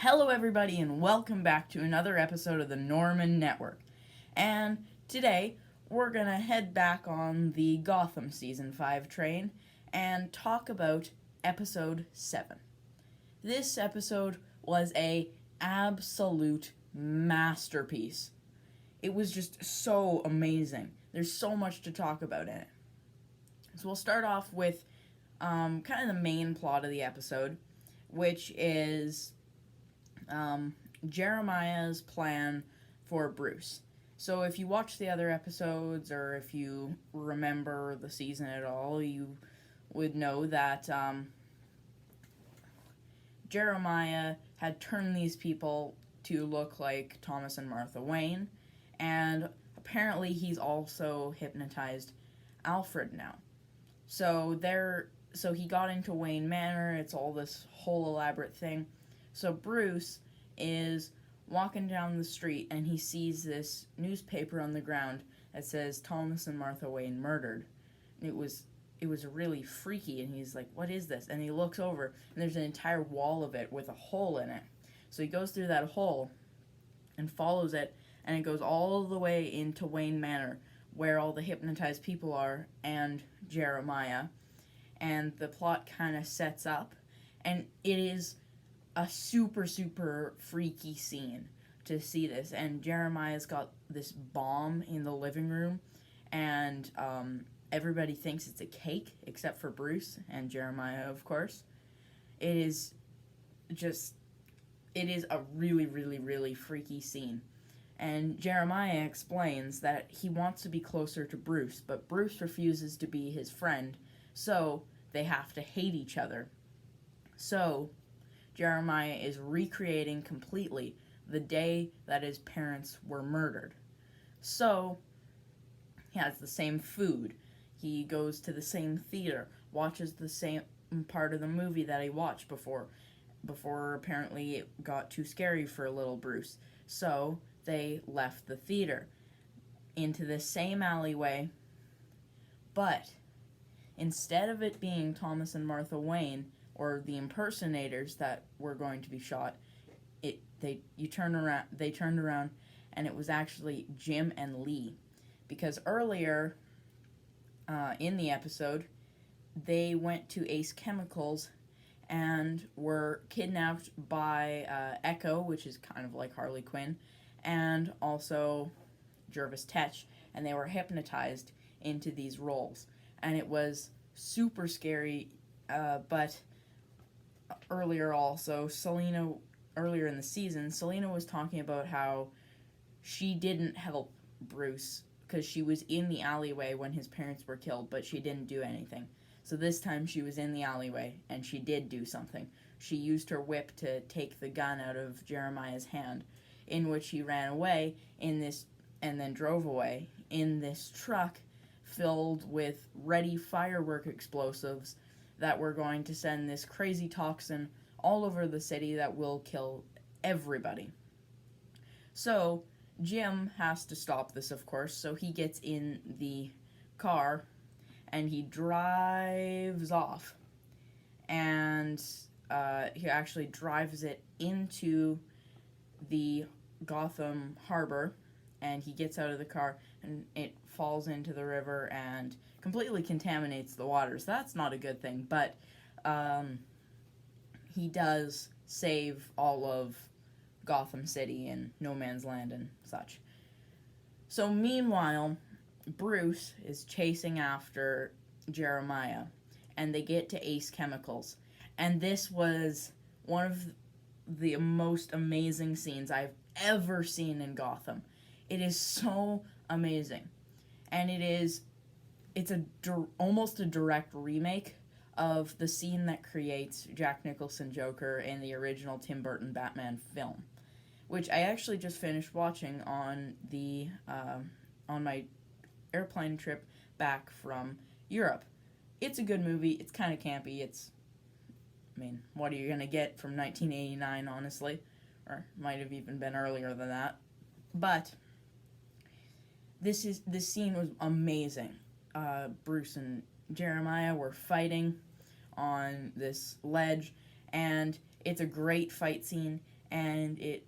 Hello, everybody, and welcome back to another episode of the Norman Network. And today, we're gonna head back on the Gotham Season 5 train and talk about Episode 7. This episode was a absolute masterpiece. It was just so amazing. There's so much to talk about in it. So we'll start off with kind of the main plot of the episode, which is Jeremiah's plan for Bruce. So if you watch the other episodes or if you remember the season at all, you would know that Jeremiah had turned these people to look like Thomas and Martha Wayne, and apparently he's also hypnotized Alfred now. So he got into Wayne Manor. It's all this whole elaborate thing. So Bruce is walking down the street and he sees this newspaper on the ground that says Thomas and Martha Wayne murdered. And it was really freaky, and he's like, "What is this?" And he looks over and there's an entire wall of it with a hole in it. So he goes through that hole and follows it, and it goes all the way into Wayne Manor, where all the hypnotized people are, and Jeremiah. And the plot kind of sets up, and it is a super, super freaky scene to see this. And Jeremiah's got this bomb in the living room, and everybody thinks it's a cake, except for Bruce and Jeremiah, of course. It is a really, really, really freaky scene. And Jeremiah explains that he wants to be closer to Bruce, but Bruce refuses to be his friend, so they have to hate each other. So Jeremiah is recreating completely the day that his parents were murdered. So he has the same food. He goes to the same theater, watches the same part of the movie that he watched before apparently it got too scary for little Bruce. So they left the theater into the same alleyway, but instead of it being Thomas and Martha Wayne or the impersonators that were going to be shot, they turned around and it was actually Jim and Lee, because earlier in the episode they went to Ace Chemicals and were kidnapped by Echo, which is kind of like Harley Quinn, and also Jervis Tetch, and they were hypnotized into these roles. And it was super scary, but earlier in the season, Selena was talking about how she didn't help Bruce because she was in the alleyway when his parents were killed, but she didn't do anything. So this time she was in the alleyway, and she did do something. She used her whip to take the gun out of Jeremiah's hand, in which he ran away and then drove away in this truck filled with ready firework explosives that were going to send this crazy toxin all over the city that will kill everybody. So Jim has to stop this, of course, so he gets in the car and he drives off, and he actually drives it into the Gotham harbor, and he gets out of the car and it falls into the river and completely contaminates the waters. That's not a good thing, but he does save all of Gotham City and No Man's Land and such. So meanwhile, Bruce is chasing after Jeremiah, and they get to Ace Chemicals. And this was one of the most amazing scenes I've ever seen in Gotham. It is so amazing. And it's almost a direct remake of the scene that creates Jack Nicholson Joker in the original Tim Burton Batman film, which I actually just finished watching on my airplane trip back from Europe. It's a good movie. It's kind of campy. What are you gonna get from 1989, honestly? Or might have even been earlier than that. But this scene was amazing. Bruce and Jeremiah were fighting on this ledge, and it's a great fight scene, and it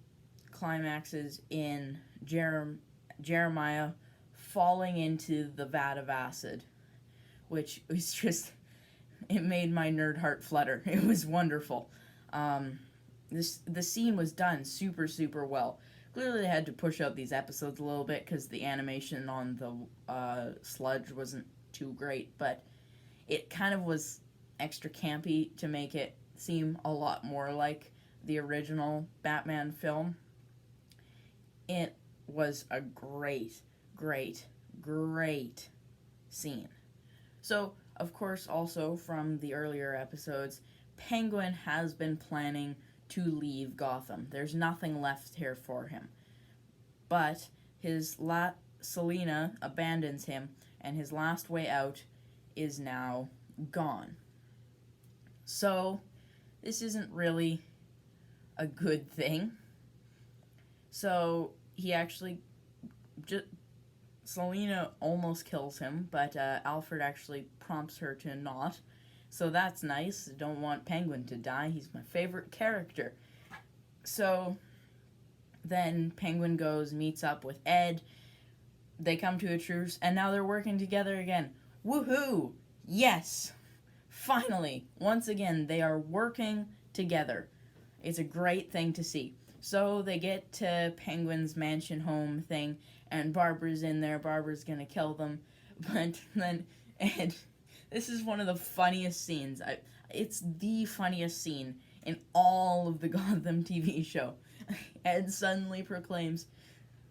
climaxes in Jeremiah falling into the vat of acid, which was just, it made my nerd heart flutter. It was wonderful. The scene was done super, super well. Clearly they had to push out these episodes a little bit because the animation on the sludge wasn't too great, but it kind of was extra campy to make it seem a lot more like the original Batman film. It was a great, great, great scene. So, of course, also from the earlier episodes, Penguin has been planning to leave Gotham. There's nothing left here for him. But Selina abandons him, and his last way out is now gone. So, this isn't really a good thing. So, he actually Selina almost kills him, but Alfred actually prompts her to not. So that's nice. I don't want Penguin to die. He's my favorite character. So then Penguin goes, meets up with Ed. They come to a truce, and now they're working together again. Woohoo! Yes! Finally, once again, they are working together. It's a great thing to see. So they get to Penguin's mansion home thing, and Barbara's in there. Barbara's gonna kill them. But then Ed, this is one of the funniest scenes. It's the funniest scene in all of the Gotham TV show. Ed suddenly proclaims,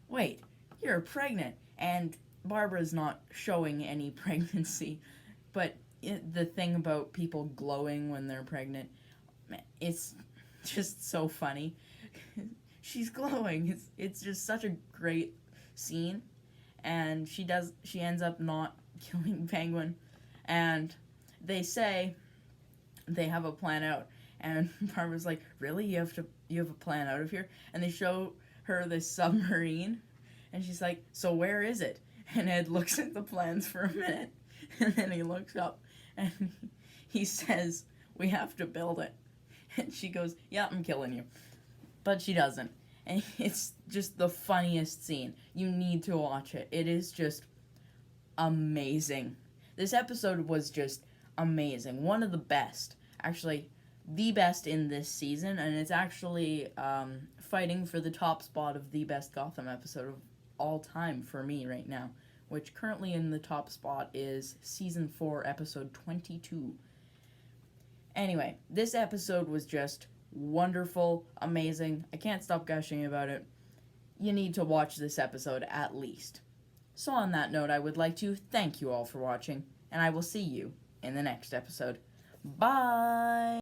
"Wait, you're pregnant." And Barbara's not showing any pregnancy. But the thing about people glowing when they're pregnant, it's just so funny. She's glowing. It's just such a great scene. And she ends up not killing Penguin. And they say they have a plan out. And Barbara's like, "Really? You have a plan out of here?" And they show her this submarine. And she's like, "So where is it?" And Ed looks at the plans for a minute. And then he looks up and he says, "We have to build it." And she goes, "Yeah, I'm killing you." But she doesn't. And it's just the funniest scene. You need to watch it. It is just amazing. This episode was just amazing. One of the best. Actually, the best in this season. And it's actually fighting for the top spot of the best Gotham episode of all time for me right now. Which currently in the top spot is Season 4, Episode 22. Anyway, this episode was just wonderful, amazing. I can't stop gushing about it. You need to watch this episode at least. So on that note, I would like to thank you all for watching, and I will see you in the next episode. Bye!